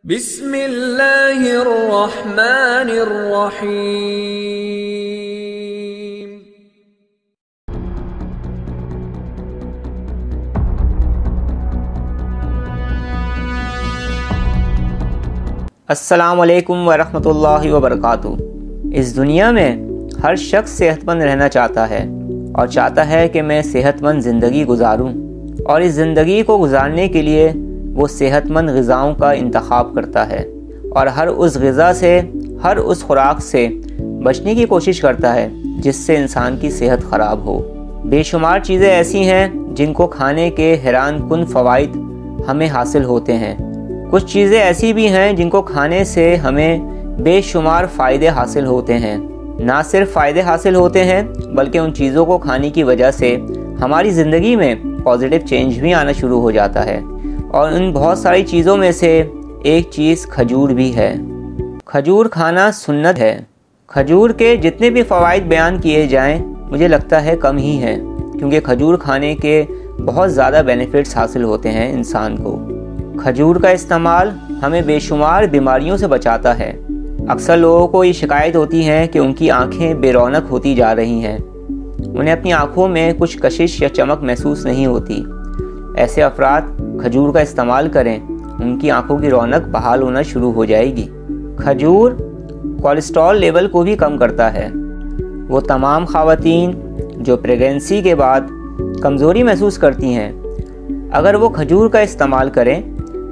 بسم اللہ الرحمن الرحیم۔ السلام علیکم ورحمۃ اللہ وبرکاتہ۔ اس دنیا میں ہر شخص صحت مند رہنا چاہتا ہے اور چاہتا ہے کہ میں صحت مند زندگی گزاروں، اور اس زندگی کو گزارنے کے لیے وہ صحت مند غذاؤں کا انتخاب کرتا ہے اور ہر اس غذا سے، ہر اس خوراک سے بچنے کی کوشش کرتا ہے جس سے انسان کی صحت خراب ہو۔ بے شمار چیزیں ایسی ہیں جن کو کھانے کے حیران کن فوائد ہمیں حاصل ہوتے ہیں، کچھ چیزیں ایسی بھی ہیں جن کو کھانے سے ہمیں بے شمار فائدے حاصل ہوتے ہیں۔ نہ صرف فائدے حاصل ہوتے ہیں بلکہ ان چیزوں کو کھانے کی وجہ سے ہماری زندگی میں پازیٹیو چینج بھی آنا شروع ہو جاتا ہے، اور ان بہت ساری چیزوں میں سے ایک چیز کھجور بھی ہے۔ کھجور کھانا سنت ہے۔ کھجور کے جتنے بھی فوائد بیان کیے جائیں مجھے لگتا ہے کم ہی ہیں، کیونکہ کھجور کھانے کے بہت زیادہ بینیفٹس حاصل ہوتے ہیں انسان کو۔ کھجور کا استعمال ہمیں بے شمار بیماریوں سے بچاتا ہے۔ اکثر لوگوں کو یہ شکایت ہوتی ہے کہ ان کی آنکھیں بے رونق ہوتی جا رہی ہیں، انہیں اپنی آنکھوں میں کچھ کشش یا چمک محسوس نہیں ہوتی۔ ایسے افراد کھجور کا استعمال کریں، ان کی آنکھوں کی رونق بحال ہونا شروع ہو جائے گی۔ کھجور کولیسٹرول لیول کو بھی کم کرتا ہے۔ وہ تمام خواتین جو پریگننسی کے بعد کمزوری محسوس کرتی ہیں، اگر وہ کھجور کا استعمال کریں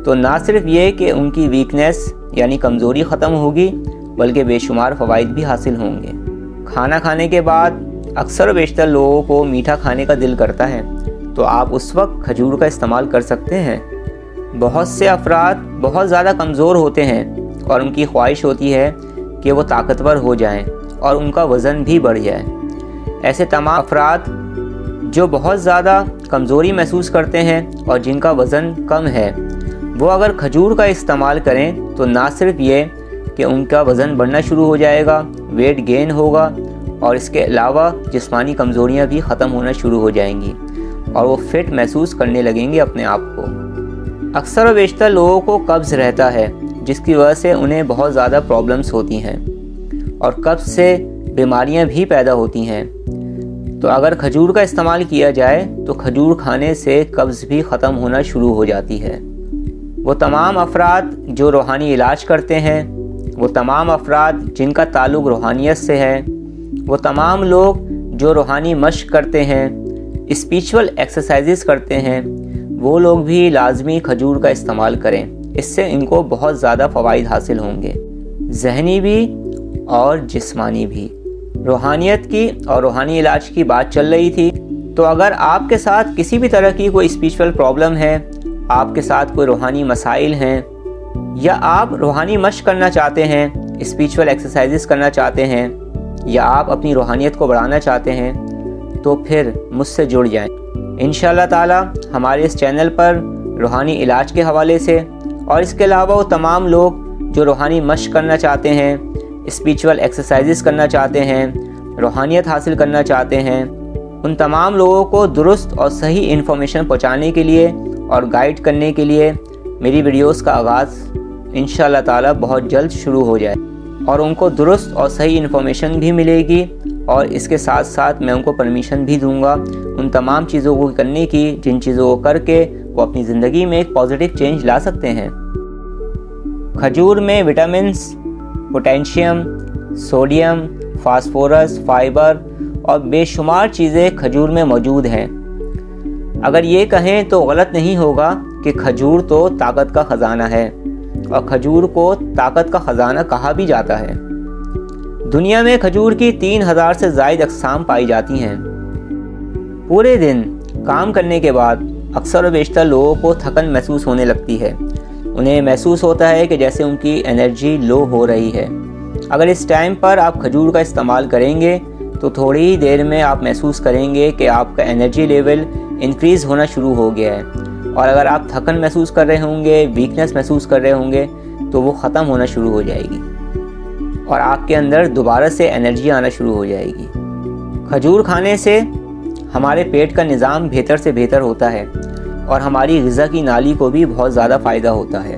تو نہ صرف یہ کہ ان کی ویکنیس یعنی کمزوری ختم ہوگی بلکہ بے شمار فوائد بھی حاصل ہوں گے۔ کھانا کھانے کے بعد اکثر و بیشتر لوگوں کو میٹھا کھانے کا دل کرتا ہے، تو آپ اس وقت کھجور کا استعمال کر سکتے ہیں۔ بہت سے افراد بہت زیادہ کمزور ہوتے ہیں اور ان کی خواہش ہوتی ہے کہ وہ طاقتور ہو جائیں اور ان کا وزن بھی بڑھ جائے۔ ایسے تمام افراد جو بہت زیادہ کمزوری محسوس کرتے ہیں اور جن کا وزن کم ہے، وہ اگر کھجور کا استعمال کریں تو نہ صرف یہ کہ ان کا وزن بڑھنا شروع ہو جائے گا، ویٹ گین ہوگا، اور اس کے علاوہ جسمانی کمزوریاں بھی ختم ہونا شروع ہو جائیں گی اور وہ فٹ محسوس کرنے لگیں گے اپنے آپ کو۔ اکثر و بیشتر لوگوں کو قبض رہتا ہے، جس کی وجہ سے انہیں بہت زیادہ پرابلمز ہوتی ہیں اور قبض سے بیماریاں بھی پیدا ہوتی ہیں۔ تو اگر کھجور کا استعمال کیا جائے تو کھجور کھانے سے قبض بھی ختم ہونا شروع ہو جاتی ہے۔ وہ تمام افراد جو روحانی علاج کرتے ہیں، وہ تمام افراد جن کا تعلق روحانیت سے ہے، وہ تمام لوگ جو روحانی مشق کرتے ہیں، اسپریچول ایکسرسائزز کرتے ہیں، وہ لوگ بھی لازمی کھجور کا استعمال کریں۔ اس سے ان کو بہت زیادہ فوائد حاصل ہوں گے، ذہنی بھی اور جسمانی بھی۔ روحانیت کی اور روحانی علاج کی بات چل رہی تھی، تو اگر آپ کے ساتھ کسی بھی طرح کی کوئی اسپریچول پرابلم ہے، آپ کے ساتھ کوئی روحانی مسائل ہیں، یا آپ روحانی مشق کرنا چاہتے ہیں، اسپریچول ایکسرسائزز کرنا چاہتے ہیں، یا آپ اپنی روحانیت کو بڑھانا چاہتے ہیں، تو پھر مجھ سے جڑ جائیں۔ انشاءاللہ تعالی ہمارے اس چینل پر روحانی علاج کے حوالے سے، اور اس کے علاوہ وہ تمام لوگ جو روحانی مشق کرنا چاہتے ہیں، اسپریچول ایکسرسائزز کرنا چاہتے ہیں، روحانیت حاصل کرنا چاہتے ہیں، ان تمام لوگوں کو درست اور صحیح انفارمیشن پہنچانے کے لیے اور گائیڈ کرنے کے لیے میری ویڈیوز کا آغاز انشاءاللہ تعالی بہت جلد شروع ہو جائے، اور ان کو درست اور صحیح انفارمیشن بھی ملے گی، اور اس کے ساتھ ساتھ میں ان کو پرمیشن بھی دوں گا ان تمام چیزوں کو کرنے کی جن چیزوں کو کر کے وہ اپنی زندگی میں ایک پازیٹیو چینج لا سکتے ہیں۔ کھجور میں وٹامنس، پوٹینشیم، سوڈیم، فاسفورس، فائبر اور بے شمار چیزیں کھجور میں موجود ہیں۔ اگر یہ کہیں تو غلط نہیں ہوگا کہ کھجور تو طاقت کا خزانہ ہے، اور کھجور کو طاقت کا خزانہ کہا بھی جاتا ہے۔ دنیا میں کھجور کی 3000 سے زائد اقسام پائی جاتی ہیں۔ پورے دن کام کرنے کے بعد اکثر و بیشتر لوگوں کو تھکن محسوس ہونے لگتی ہے، انہیں محسوس ہوتا ہے کہ جیسے ان کی انرجی لو ہو رہی ہے۔ اگر اس ٹائم پر آپ کھجور کا استعمال کریں گے تو تھوڑی ہی دیر میں آپ محسوس کریں گے کہ آپ کا انرجی لیول انکریز ہونا شروع ہو گیا ہے، اور اگر آپ تھکن محسوس کر رہے ہوں گے، ویکنس محسوس کر رہے ہوں گے، تو وہ ختم ہونا شروع ہو جائے گی اور آپ کے اندر دوبارہ سے انرجی آنا شروع ہو جائے گی۔ کھجور کھانے سے ہمارے پیٹ کا نظام بہتر سے بہتر ہوتا ہے اور ہماری غذا کی نالی کو بھی بہت زیادہ فائدہ ہوتا ہے۔